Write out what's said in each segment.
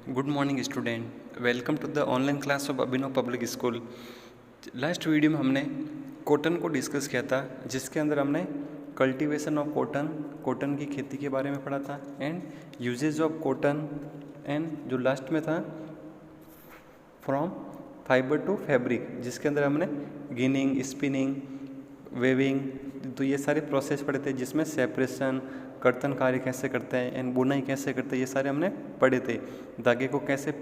Good morning student, welcome to the online class of Abhinav public school. Last video में हमने cotton को discuss किया था, जिसके अंदर हमने कल्टीवेशन ऑफ कॉटन की खेती के बारे में पढ़ा था and uses of cotton, and जो लास्ट में था फ्रॉम फाइबर टू फैब्रिक, जिसके अंदर हमने गिनिंग, स्पिनिंग, वेविंग, तो ये सारे प्रोसेस पढ़े थे, जिसमें सेपरेशन, कर्तन कार्य कैसे करते हैं एंड बुनाई कैसे करते हैं, ये सारे हमने पढ़े थे। धागे को कैसे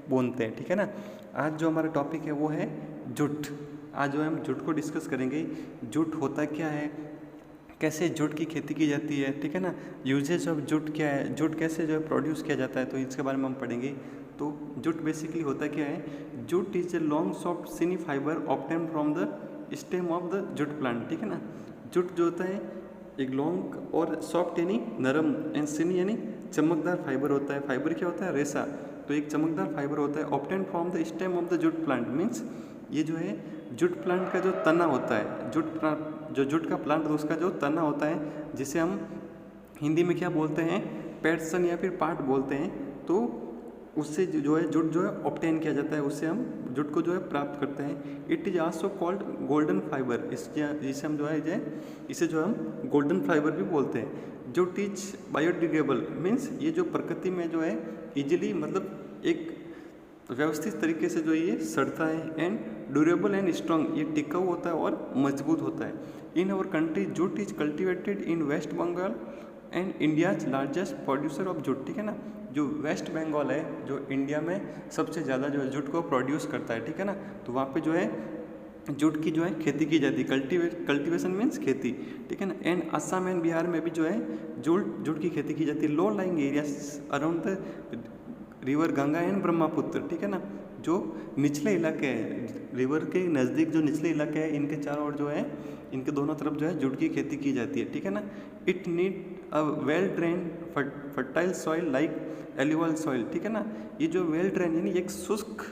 बुनते हैं, ठीक है ना। आज जो हमारा टॉपिक है वो है जूट। आज जो हम जूट को डिस्कस करेंगे। जूट होता क्या है, कैसे जूट की खेती की जाती है, ठीक है ना। यूजेज ऑफ जूट क्या है, जूट कैसे जो है प्रोड्यूस किया जाता है, तो इसके बारे में हम पढ़ेंगे। तो जूट बेसिकली होता क्या है, jute is a long soft shiny fibre obtain from the stem of the jute plant, ठीक है ना। जूट जो होता है एक लॉन्ग और सॉफ्ट यानी नरम एंड सिनी यानी चमकदार फाइबर होता है। फाइबर क्या होता है, रेशा। तो एक चमकदार फाइबर होता है obtain from the stem of the jute plant, means ये जो है जूट प्लांट का जो तना होता है, जूट का प्लांट, तो उसका जो तना होता है, जिसे हम हिंदी में क्या बोलते हैं, पैटर्न या फिर पार्ट बोलते हैं। तो उससे जो है जूट जो है ऑब्टेन किया जाता है, उससे हम जूट को जो है प्राप्त करते हैं। It is also called golden fibre, जिसे हम जो है इसे जो हम गोल्डन फाइबर भी बोलते हैं। जूट इज बायोडिग्रेडेबल, मीन्स ये जो प्रकृति में जो है इजीली, मतलब एक व्यवस्थित तरीके से जो ये सड़ता है, एंड ड्यूरेबल एंड स्ट्रॉन्ग, ये टिकाऊ होता है और मजबूत होता है। In our country jute is cultivated in West Bengal and India's largest producer of jute, ठीक है ना। जो वेस्ट बंगाल है, जो इंडिया में सबसे ज़्यादा जो है जूट को प्रोड्यूस करता है, ठीक है ना। तो वहाँ पे जो है जूट की जो है खेती की जाती है। कल्टीवेशन मीन्स खेती, ठीक है ना। एंड असम एंड बिहार में भी जो है जूट की खेती की जाती है। Low lying areas around the river Ganga and Brahmaputra, ठीक है ना। जो निचले इलाके हैं, रिवर के नज़दीक जो निचले इलाके हैं, इनके चारों ओर जो है, इनके दोनों तरफ जो है जूट की खेती की जाती है, ठीक है ना। It need a well drain fertile soil like alluvial soil, ठीक है ना। ये जो वेल ड्रेन यानी एक शुष्क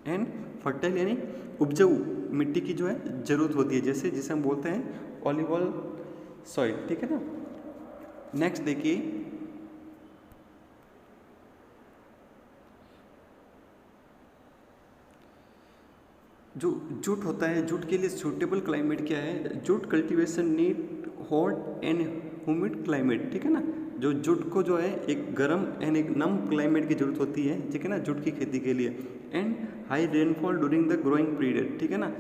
एंड फर्टाइल यानी उपजाऊ मिट्टी की जो है ज़रूरत होती है, जिसे हम बोलते हैं ऑलिवल सॉइल, ठीक है ना। नेक्स्ट देखिए, जो जूट होता है, जूट के लिए सूटेबल क्लाइमेट क्या है, jute cultivation need hot and humid climate, ठीक है ना। जो जूट को जो है एक गर्म एंड एक नम क्लाइमेट की जरूरत होती है, ठीक है ना, जूट की खेती के लिए। And high rainfall during the growing period, ठीक है ना।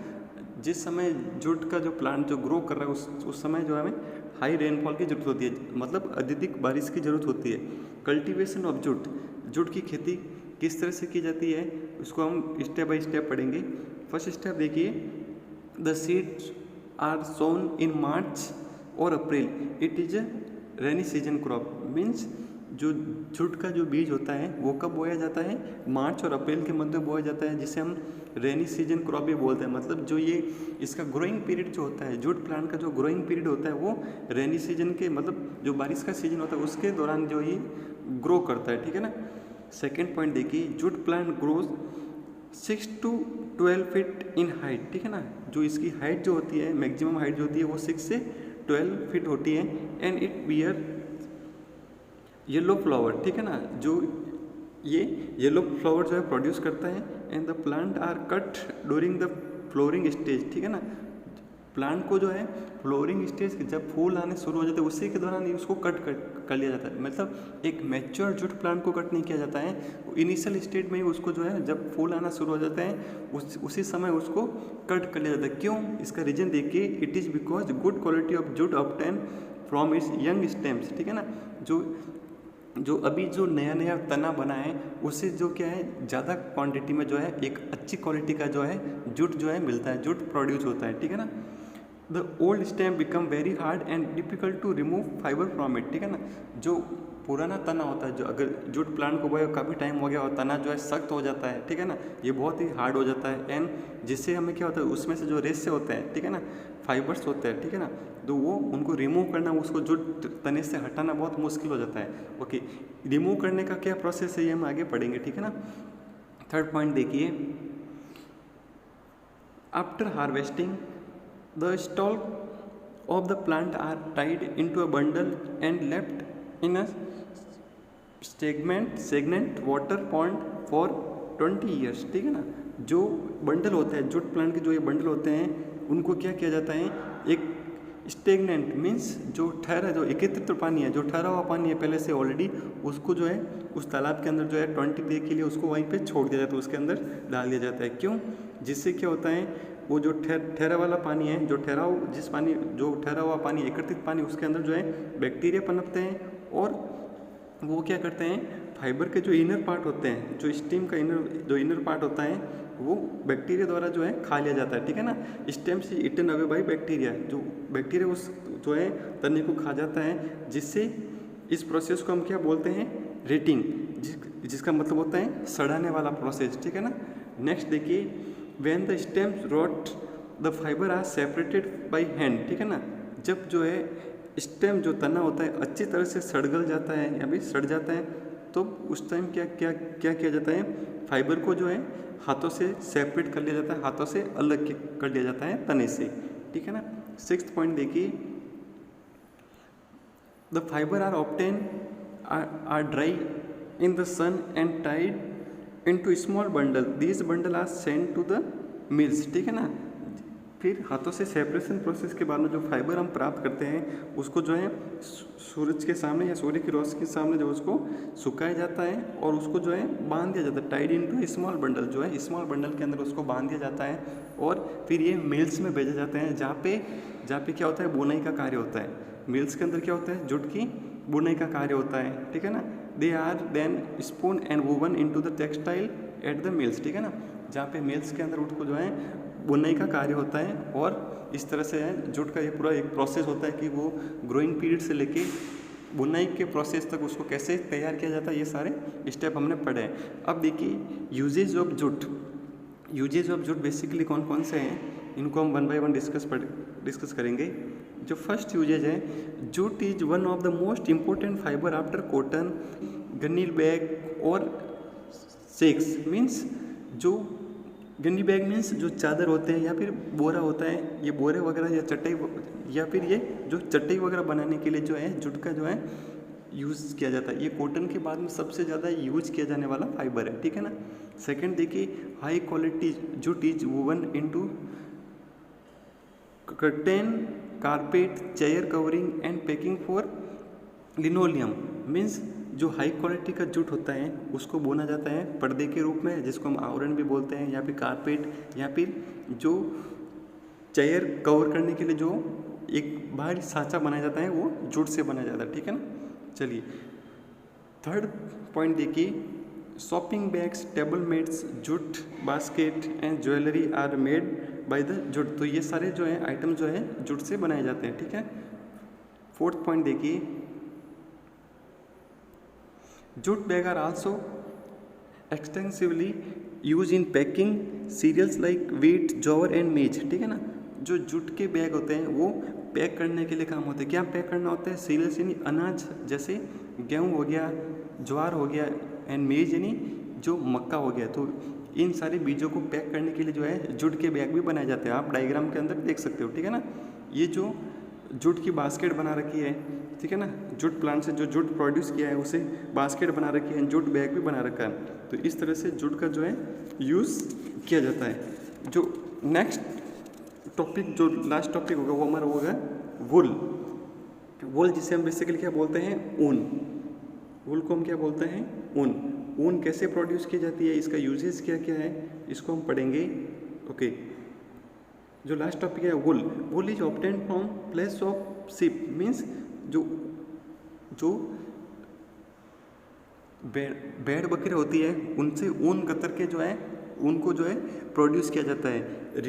जिस समय जूट का जो प्लांट जो ग्रो कर रहा है, उस समय जो हमें हाई रेनफॉल की जरूरत होती है, मतलब अत्यधिक बारिश की जरूरत होती है। कल्टीवेशन ऑफ जूट की खेती किस तरह से की जाती है, उसको हम स्टेप बाय स्टेप पढ़ेंगे। फर्स्ट स्टेप देखिए, the seeds are sown in March और April. It is a rainy season crop, means जो जूट का जो बीज होता है वो कब बोया जाता है, मार्च और अप्रैल के मध्य बोया जाता है, जिसे हम रेनी सीजन क्रॉप भी बोलते हैं। मतलब जो ये इसका ग्रोइंग पीरियड जो होता है, जूट प्लांट का जो ग्रोइंग पीरियड होता है वो रेनी सीजन के, मतलब जो बारिश का सीजन होता है उसके दौरान जो ये ग्रो करता है, ठीक है ना। सेकेंड पॉइंट देखिए, jute plant grows 6 to 12 feet in height, ठीक है ना। जो इसकी हाइट जो होती है, मैक्सिमम हाइट जो होती है वो 6 से 12 फीट होती है। And it bear yellow flower, ठीक है ना। जो ये येलो फ्लावर जो है प्रोड्यूस करता है। And the plant are cut during the flowering stage, ठीक है ना। प्लांट को जो है फ्लोरिंग स्टेज जब फूल आने शुरू हो जाते हैं उसी के दौरान ही उसको कट कर लिया जाता है। मतलब एक मैच्योर जूट प्लांट को कट नहीं किया जाता है, इनिशियल स्टेज में ही उसको जो है जब फूल आना शुरू हो जाते हैं उसी समय उसको कट कर लिया जाता है। क्यों, इसका रीजन देखिए, it is because good quality of jute obtain from its young stems, ठीक है ना। जो अभी जो नया तना बना है उससे जो क्या है ज़्यादा क्वांटिटी में जो है एक अच्छी क्वालिटी का जो है जूट जो है मिलता है, जूट प्रोड्यूस होता है, ठीक है ना। The old stem become very hard and difficult to remove fibre from it, ठीक है ना। जो पुराना तना होता है, जो अगर जूट प्लांट को बोया काफ़ी टाइम हो गया और तना जो है सख्त हो जाता है, ठीक है ना, ये बहुत ही हार्ड हो जाता है। एंड जिससे हमें क्या होता है, उसमें से जो रेशे होते हैं, ठीक है ना, फाइबर्स होते हैं, ठीक है ना, तो वो उनको रिमूव करना, उसको जूट तने से हटाना बहुत मुश्किल हो जाता है। ओके, रिमूव करने का क्या प्रोसेस है ये हम आगे पढ़ेंगे, ठीक है ना। थर्ड पॉइंट देखिए, after harvesting the stalk of the plant are tied into a bundle and left in a stagnant water pond for 20 years, ठीक है ना। जो बंडल होता है जूट प्लांट के, जो ये बंडल होते हैं उनको क्या किया जाता है, एक स्टेगनेंट मीन्स जो ठहरा, जो एकत्रित पानी है, जो ठहरा हुआ पानी है पहले से ऑलरेडी, उसको जो है उस तालाब के अंदर जो है 20 डे के लिए उसको वहीं पे छोड़ दिया जाता है, उसके अंदर डाल दिया जाता है। क्यों? जिससे क्या होता है, वो जो ठहरा वाला पानी है, जो ठहरा हुआ पानी, एकत्रित पानी, उसके अंदर जो है बैक्टीरिया पनपते हैं और वो क्या करते हैं, फाइबर के जो इनर पार्ट होते हैं, जो स्टेम का इनर पार्ट होता है, वो बैक्टीरिया द्वारा जो है खा लिया जाता है, ठीक है ना। स्टेम से इटन अवे बाई बैक्टीरिया, जो बैक्टीरिया उस जो है तने को खा जाता है, जिससे इस प्रोसेस को हम क्या बोलते हैं, रेटिंग, जिसका मतलब होता है सड़ाने वाला प्रोसेस, ठीक है ना। नेक्स्ट देखिए, when the stems rot the fibre are separated by hand, ठीक है ना। जब जो है स्टेम, जो तना होता है, अच्छी तरह से सड़गल जाता है या फिर सड़ जाता है, तो उस टाइम क्या किया जाता है, फाइबर को जो है हाथों से सेपरेट कर लिया जाता है, हाथों से अलग कर लिया जाता है तने से, ठीक है ना। 6th पॉइंट देखिए, the fibre are obtain are dry in the sun and tied into small bundle, this bundle are send to the mills, ठीक है ना। फिर हाथों से सेपरेशन प्रोसेस के बाद में जो फाइबर हम प्राप्त करते हैं, उसको जो है सूरज के सामने या सूर्य की रोशनी के सामने जो उसको सुखाया जाता है और उसको जो है बांध दिया जाता है, टाइड इनटू स्मॉल बंडल, जो है स्मॉल बंडल के अंदर उसको बांध दिया जाता है और फिर ये मिल्स में भेजे जाते हैं, जहाँ पे क्या होता है, बुनाई का कार्य होता है। मिल्स के अंदर क्या होता है, जूट की बुनाई का कार्य होता है, ठीक है ना। They are then spun and woven into the textile at the mills, ठीक है ना। जहाँ पे मिल्स के अंदर उसको जो है बुनाई का कार्य होता है और इस तरह से है जूट का ये पूरा एक प्रोसेस होता है कि वो ग्रोइंग पीरियड से लेके बुनाई के प्रोसेस तक उसको कैसे तैयार किया जाता है, ये सारे स्टेप हमने पढ़े हैं। अब देखिए, यूजेज ऑफ जूट बेसिकली कौन कौन से हैं, इनको हम 1 बाय 1 डिस्कस करेंगे। जो फर्स्ट यूजेज है, jute is one of the most important fibre after cotton, gunny bag और सेक्स, मीन्स जो गन्नी बैग मीन्स जो चादर होते हैं या फिर बोरा होता है, ये बोरे वगैरह या चटाई, या फिर ये जो चटाई वगैरह बनाने के लिए जो है जूट का जो है यूज़ किया जाता है। ये कॉटन के बाद में सबसे ज़्यादा यूज किया जाने वाला फाइबर है, ठीक है ना। सेकंड देखिए, high quality jute is woven into curtain, carpet, chair covering and packing for linoleum, means जो हाई क्वालिटी का जूट होता है उसको बुना जाता है पर्दे के रूप में, जिसको हम आवरण भी बोलते हैं, या फिर कारपेट, या फिर जो चेयर कवर करने के लिए जो एक बाहरी साँचा बनाया जाता है वो जूट से बनाया जाता है, ठीक है ना। चलिए थर्ड पॉइंट देखिए, shopping bags, table mats, jute basket and jewellery are made by the jute, तो ये सारे जो है आइटम जो है जूट से बनाए जाते हैं, ठीक है। फोर्थ पॉइंट देखिए, jute bag are also extensively used in packing cereals like wheat, jowar and maize, ठीक है ना। जो जूट के बैग होते हैं वो पैक करने के लिए काम होते हैं। क्या पैक करना होता है, सीरियल्स यानी अनाज, जैसे गेहूँ हो गया, ज्वार हो गया, एंड मेज यानी जो मक्का हो गया, तो इन सारे बीजों को पैक करने के लिए जो है जूट के बैग भी बनाए जाते हैं। आप डायग्राम के अंदर देख सकते हो, ठीक है ना। ये जो जूट की बास्केट बना रखी है, ठीक है ना, जूट प्लांट से जो जूट प्रोड्यूस किया है उसे बास्केट बना रखी है, जूट बैग भी बना रखा है, तो इस तरह से जूट का जो है यूज़ किया जाता है। जो नेक्स्ट टॉपिक, जो लास्ट टॉपिक होगा वो हमारा होगा वूल, जिसे हम बेसिकली क्या बोलते हैं, ऊन। वूल को हम क्या बोलते हैं, ऊन कैसे प्रोड्यूस की जाती है, इसका यूजेस क्या क्या है, इसको हम पढ़ेंगे। ओके, जो लास्ट टॉपिक है वूल is obtain from place of ship, means जो भेड़ बकरी होती है उनसे ऊन कतर के जो है ऊन को जो है प्रोड्यूस किया जाता है।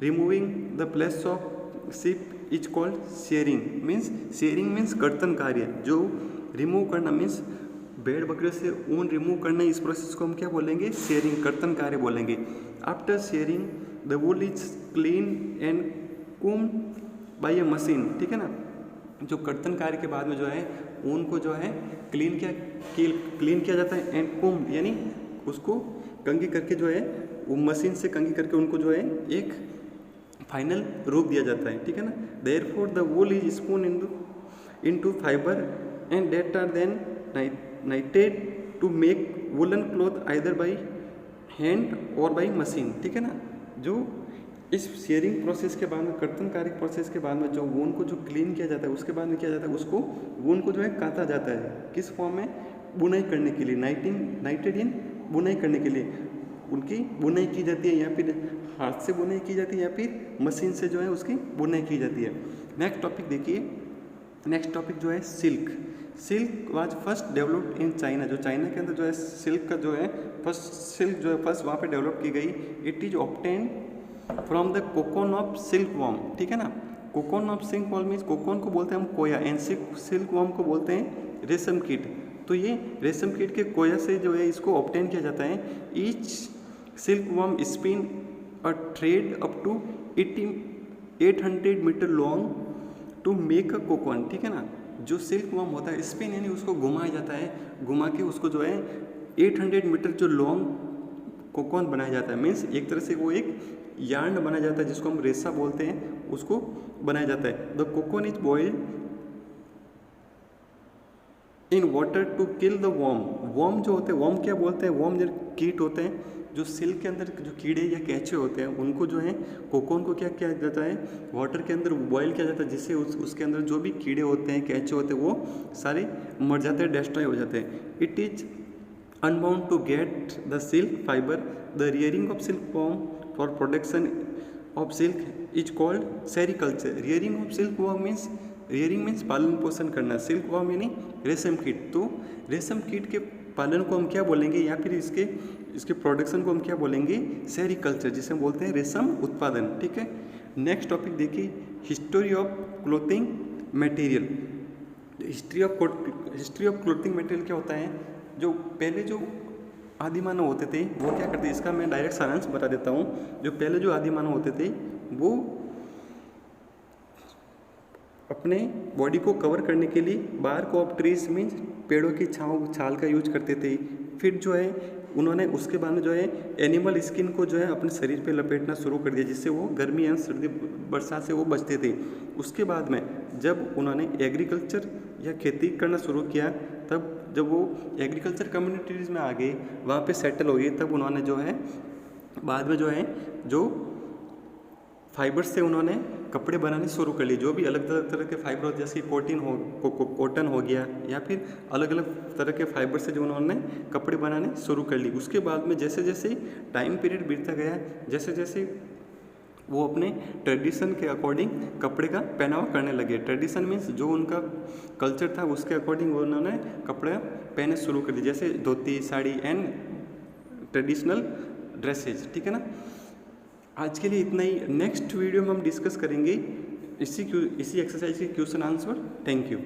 Removing the place of ship is called sharing means कर्तन कार्य। जो रिमूव करना मीन्स भेड़ बकरियों से ऊन रिमूव करना, इस प्रोसेस को हम क्या बोलेंगे, शेयरिंग, कर्तन कार्य बोलेंगे। After shearing the wool is clean and combed by a machine, ठीक है ना। जो कर्तन कार्य के बाद में जो है ऊन को जो है क्लीन किया जाता है, एंड कूम्ड यानी उसको कंघी करके जो है वो मशीन से कंघी करके उनको जो है एक फाइनल रूप दिया जाता है, ठीक है ना। Therefore the wool is spun into fibre and that are then knitted to make woollen cloth either by hand or by machine, ठीक है ना। जो इस शेयरिंग प्रोसेस के बाद में, कर्तनकारी प्रोसेस के बाद में जो वून को जो क्लीन किया जाता है, उसके बाद में किया जाता है, उसको वून को जो है काता जाता है, किस फॉर्म में, बुनाई करने के लिए, नाइटेड इन बुनाई करने के लिए उनकी बुनाई की जाती है, या फिर हाथ से बुनाई की जाती है, या फिर मशीन से जो है उसकी बुनाई की जाती है। नेक्स्ट टॉपिक देखिए, नेक्स्ट टॉपिक जो है silk. Silk was first developed in China. जो चाइना के अंदर जो है सिल्क का जो है फर्स्ट सिल्क जो है फर्स्ट वहाँ पे डेवलप की गई। It is obtain from the cocoon of silk warm, ठीक है ना। Cocoon of silk worm means, cocoon को बोलते हैं हम कोया, एंड सिल्क वॉर्म को बोलते हैं रेशम कीट। तो ये रेशम कीट के कोया से जो है इसको ऑब्टेन किया जाता है। Each silk worm spin a thread up to 800 metre long to make a cocoon, ठीक है ना। जो सिल्क वॉर्म होता है, स्पिन यानी उसको घुमाया जाता है, घुमा के उसको जो है 800 मीटर जो लॉन्ग कोकोन बनाया जाता है। मीन्स एक तरह से वो एक यार्न बनाया जाता है, जिसको हम रेशा बोलते हैं, उसको बनाया जाता है। The cocoon is boiled in water to kill the worm. Worm जो होते हैं, वॉर्म क्या बोलते हैं, वॉर्म जो कीट होते हैं, जो सिल्क के अंदर जो कीड़े या कैंचे होते हैं, उनको जो है कोकोन को क्या किया जाता है, वाटर के अंदर बॉयल किया जाता है, जिससे उसके अंदर जो भी कीड़े होते हैं, कैंचे होते हैं, वो सारे मर जाते हैं, डिस्ट्रॉय हो जाते हैं। It is unbound to get the silk fibre. The rearing of silk worm for production of silk is called sericulture. Rearing of silk worm means, rearing means पालन पोषण करना, सिल्क वॉर्म यानी रेशम कीट। तो रेशम कीट के पालन को हम क्या बोलेंगे, या फिर इसके प्रोडक्शन को हम क्या बोलेंगे, सेरिकल्चर, जिसे हम बोलते हैं रेशम उत्पादन, ठीक है। नेक्स्ट टॉपिक देखिए, history of clothing material. History of clothing material क्या होता है, जो पहले जो आदि मानव होते थे वो क्या करते, इसका मैं डायरेक्ट सारांश बता देता हूँ। जो पहले जो आदि मानव होते थे वो अपने बॉडी को कवर करने के लिए बार्क ऑफ ट्रीज मीन्स पेड़ों की छाल का यूज करते थे। फिर जो है उन्होंने उसके बाद में जो है एनिमल स्किन को जो है अपने शरीर पे लपेटना शुरू कर दिया, जिससे वो गर्मी या सर्दी बरसात से वो बचते थे। उसके बाद में जब उन्होंने एग्रीकल्चर या खेती करना शुरू किया, तब जब वो एग्रीकल्चर कम्युनिटीज़ में आ गए, वहाँ पे सेटल हो गए, तब उन्होंने जो है बाद में जो है जो फाइबर्स से उन्होंने कपड़े बनाने शुरू कर लिए। जो भी अलग अलग तरह के फाइबर होते हैं, जैसे कॉटन हो गया, या फिर अलग अलग तरह के फाइबर से जो उन्होंने कपड़े बनाने शुरू कर लिए। उसके बाद में जैसे जैसे टाइम पीरियड बीतता गया, जैसे जैसे वो अपने ट्रेडिशन के अकॉर्डिंग कपड़े का पहनावा करने लगे। ट्रेडिशन मीन्स जो उनका कल्चर था उसके अकॉर्डिंग उन्होंने कपड़े पहने शुरू कर दिए, जैसे धोती, साड़ी एंड ट्रेडिशनल ड्रेसेज, ठीक है ना। आज के लिए इतना ही। नेक्स्ट वीडियो में हम डिस्कस करेंगे इसी एक्सरसाइज के क्वेश्चन आंसर। Thank you.